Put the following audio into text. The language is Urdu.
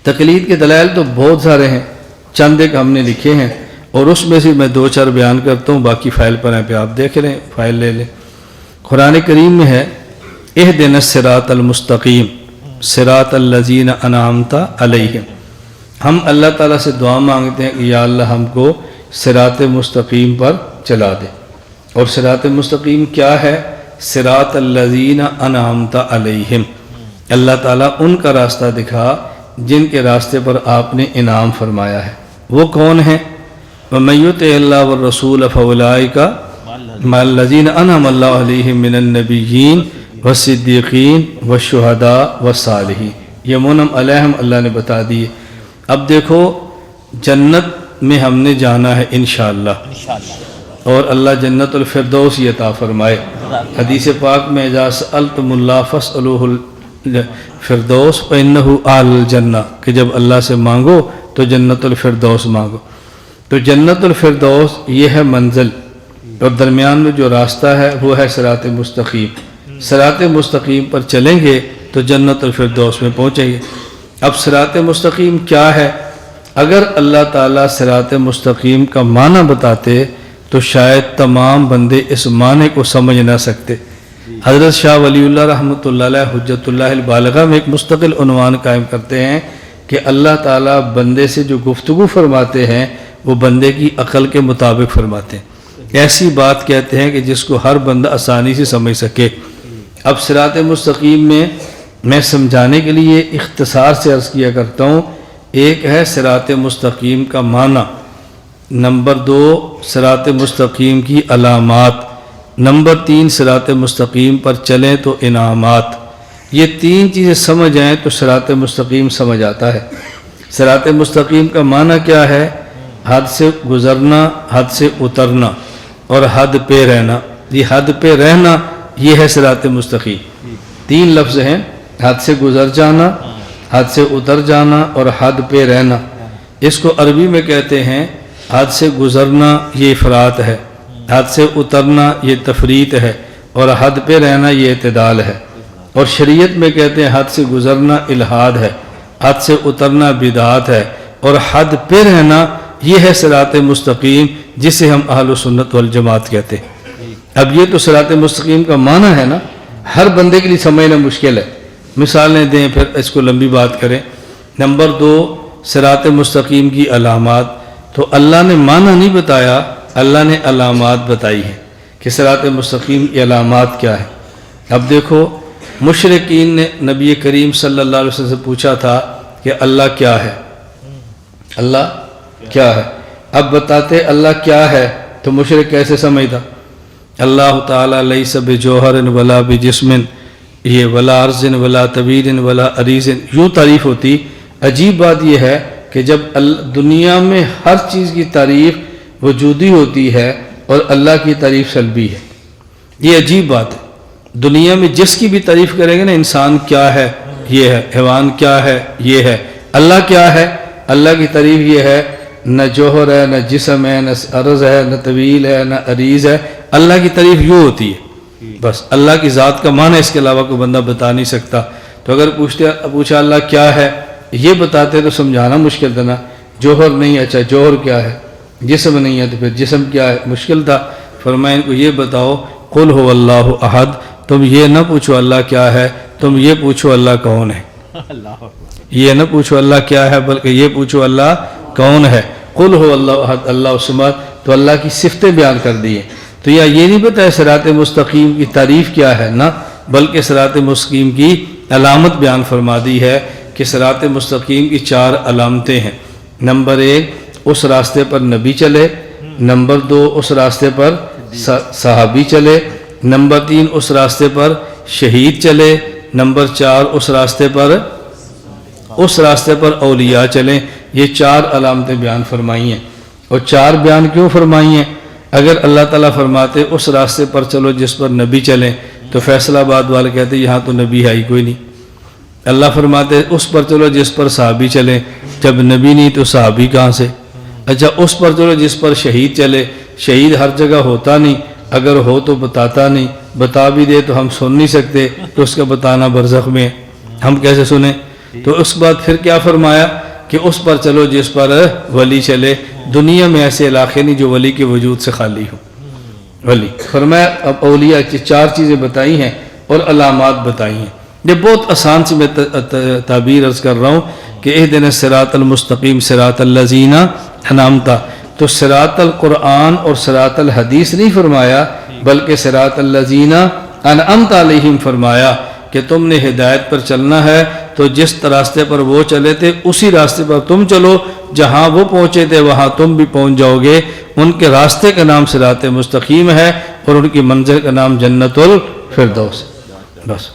تقلید کے دلائل تو بہت سارے ہیں، چند ایک ہم نے لکھے ہیں، اور اس میں سے میں 2-4 بیان کرتا ہوں، باقی فائل پر ہیں پہ آپ دیکھ لیں، فائل لے لیں۔ قرآن کریم میں ہے اہدنا الصراط المستقیم صراط الذین انعمت علیہم۔ ہم اللہ تعالیٰ سے دعا مانگتے ہیں کہ یا اللہ ہم کو صراط مستقیم پر چلا دے۔ اور صراط مستقیم کیا ہے؟ صراط الذین انعمت علیہم، اللہ تعالیٰ ان کا راستہ دکھا جن کے راستے پر آپ نے انعام فرمایا ہے۔ وہ کون ہیں؟ وَمَن يُطِعِ اللَّهَ وَالرَّسُولَ فَأُولَٰئِكَ مَعَ الَّذِينَ أَنْعَمَ اللَّهُ عَلَيْهِم مِّنَ النَّبِيِّينَ وَالصِّدِّيقِينَ وَالشُّهَدَاءِ وَالصَّالِحِينَ، یہ منعم علیہم اللہ نے بتا دیے۔ اب دیکھو جنت میں ہم نے جانا ہے انشاءاللہ، اور اللہ جنت الفردوس عطا فرمائے۔ حدیث پاک میں اذا سألتم اللہ فاسألوہ الفردوس فإنہ اعلی الجنہ، کہ جب اللہ سے مانگو تو جنت الفردوس مانگو۔ تو جنت الفردوس یہ ہے منزل، اور درمیان میں جو راستہ ہے وہ ہے صراط مستقیم۔ صراط مستقیم پر چلیں گے تو جنت الفردوس میں پہنچیں گے۔ اب صراط مستقیم کیا ہے؟ اگر اللہ تعالیٰ صراط مستقیم کا معنی بتاتے تو شاید تمام بندے اس معنی کو سمجھ نہ سکتے۔ حضرت شاہ ولی اللہ رحمۃ اللہ علیہ حجت اللہ البالغہ میں ایک مستقل عنوان قائم کرتے ہیں کہ اللہ تعالیٰ بندے سے جو گفتگو فرماتے ہیں وہ بندے کی عقل کے مطابق فرماتے ہیں۔ ایسی بات کہتے ہیں کہ جس کو ہر بندہ آسانی سے سمجھ سکے۔ اب صراط مستقیم میں سمجھانے کے لیے اختصار سے عرض کیا کرتا ہوں۔ ایک ہے صراط مستقیم کا معنی، نمبر 2 صراط مستقیم کی علامات، نمبر 3 صراط مستقیم پر چلیں تو انعامات۔ یہ 3 چیزیں سمجھ آئیں تو صراط مستقیم سمجھ آتا ہے۔ صراط مستقیم کا معنی کیا ہے؟ حد سے گزرنا، حد سے اترنا، اور حد پہ رہنا۔ یہ حد پہ رہنا یہ ہے صراط مستقیم۔ 3 لفظ ہیں، حد سے گزر جانا، حد سے اتر جانا اور حد پہ رہنا۔ اس کو عربی میں کہتے ہیں حد سے گزرنا یہ افراط ہے، حد سے اترنا یہ تفریط ہے، اور حد پہ رہنا یہ اعتدال ہے۔ اور شریعت میں کہتے ہیں حد سے گزرنا الحاد ہے، حد سے اترنا بدعات ہے، اور حد پہ رہنا یہ ہے صراط مستقیم، جسے ہم اہل سنت والجماعت کہتے ہیں۔ اب یہ تو صراط مستقیم کا معنی ہے نا، ہر بندے کے لیے سمجھنا مشکل ہے۔ مثالیں دیں پھر اس کو لمبی بات کریں۔ نمبر 2 صراط مستقیم کی علامات، تو اللہ نے معنی نہیں بتایا، اللہ نے علامات بتائی ہیں کہ صراط مستقیم کی علامات کیا ہے۔ اب دیکھو مشرکین نے نبی کریم صلی اللہ علیہ وسلم سے پوچھا تھا کہ اللہ کیا ہے، اللہ کیا ہے؟ اب بتاتے اللہ کیا ہے تو مشرک کیسے سمجھتا؟ اللہ تعالیٰ لیس بجوہر ولا بجسم، یہ ولا عرض ولا طویل ولا عریض، یوں تعریف ہوتی۔ عجیب بات یہ ہے کہ جب دنیا میں ہر چیز کی تعریف وجودی ہوتی ہے اور اللہ کی تعریف سلبی ہے، یہ عجیب بات ہے۔ دنیا میں جس کی بھی تعریف کریں گے نا، انسان کیا ہے یہ ہے، حیوان کیا ہے یہ ہے، اللہ کیا ہے، اللہ کی تعریف یہ ہے، نہ جوہر ہے، نہ جسم ہے، نہ عرض ہے، نہ طویل ہے، نہ عریض ہے۔ اللہ کی تعریف یوں ہوتی ہے بس۔ اللہ کی ذات کا معنی اس کے علاوہ کوئی بندہ بتا نہیں سکتا۔ تو اگر پوچھا اللہ کیا ہے، یہ بتاتے تو سمجھانا مشکل تھا نا۔ جوہر نہیں، اچھا جوہر کیا ہے؟ جسم نہیں ہے تو پھر جسم کیا ہے؟ مشکل تھا۔ فرمایا ان کو یہ بتاؤ قل هو اللہ احد، تم یہ نہ پوچھو اللہ کیا ہے، تم یہ پوچھو اللہ کون ہے۔ یہ نہ پوچھو اللہ کیا ہے بلکہ یہ پوچھو اللہ کون ہے۔ قل هو اللہ احد اللہ الصمد، تو اللہ کی صفتیں بیان کر دی ہیں۔ تو یہ نہیں بتایا صراط مستقیم کی تعریف کیا ہے، نہ بلکہ صراط مستقیم کی علامت بیان فرما دی ہے کہ صراط مستقیم کی 4 علامتیں ہیں۔ نمبر 1 اس راستے پر نبی چلے، نمبر 2 اس راستے پر صحابی چلے، نمبر 3 اس راستے پر شہید چلے، نمبر 4 اس راستے پر اولیاء چلیں۔ یہ 4 علامتیں بیان فرمائی ہیں۔ اور 4 بیان کیوں فرمائی ہیں؟ اگر اللہ تعالیٰ فرماتے اس راستے پر چلو جس پر نبی چلیں تو فیصل آباد والے کہتے یہاں تو نبی ہے ہی کوئی نہیں۔ اللہ فرماتے اس پر چلو جس پر صحابی چلیں، جب نبی نہیں تو صحابی کہاں سے؟ اچھا اس پر چلو جس پر شہید چلے، شہید ہر جگہ ہوتا نہیں، اگر ہو تو بتاتا نہیں، بتا بھی دے تو ہم سن نہیں سکتے، تو اس کا بتانا برزخ میں ہے، ہم کیسے سنیں؟ تو اس کے بعد پھر کیا فرمایا کہ اس پر چلو جس پر ولی چلے، دنیا میں ایسے علاقے نہیں جو ولی کے وجود سے خالی ہو۔ ولی فرمایا اب اولیاء کی 4 چیزیں بتائی ہیں اور علامات بتائی ہیں۔ یہ بہت آسان سی میں تعبیر عرض کر رہا ہوں کہ اہدنا الصراط المستقیم صراط الذین انعمت، تو صراط القرآن اور صراط الحدیث نہیں فرمایا بلکہ صراط الذین انعمت علیہم فرمایا کہ تم نے ہدایت پر چلنا ہے تو جس راستے پر وہ چلے تھے اسی راستے پر تم چلو، جہاں وہ پہنچے تھے وہاں تم بھی پہنچ جاؤ گے۔ ان کے راستے کا نام صراط مستقیم ہے اور ان کی منزل کا نام جنت الفردوس۔ بس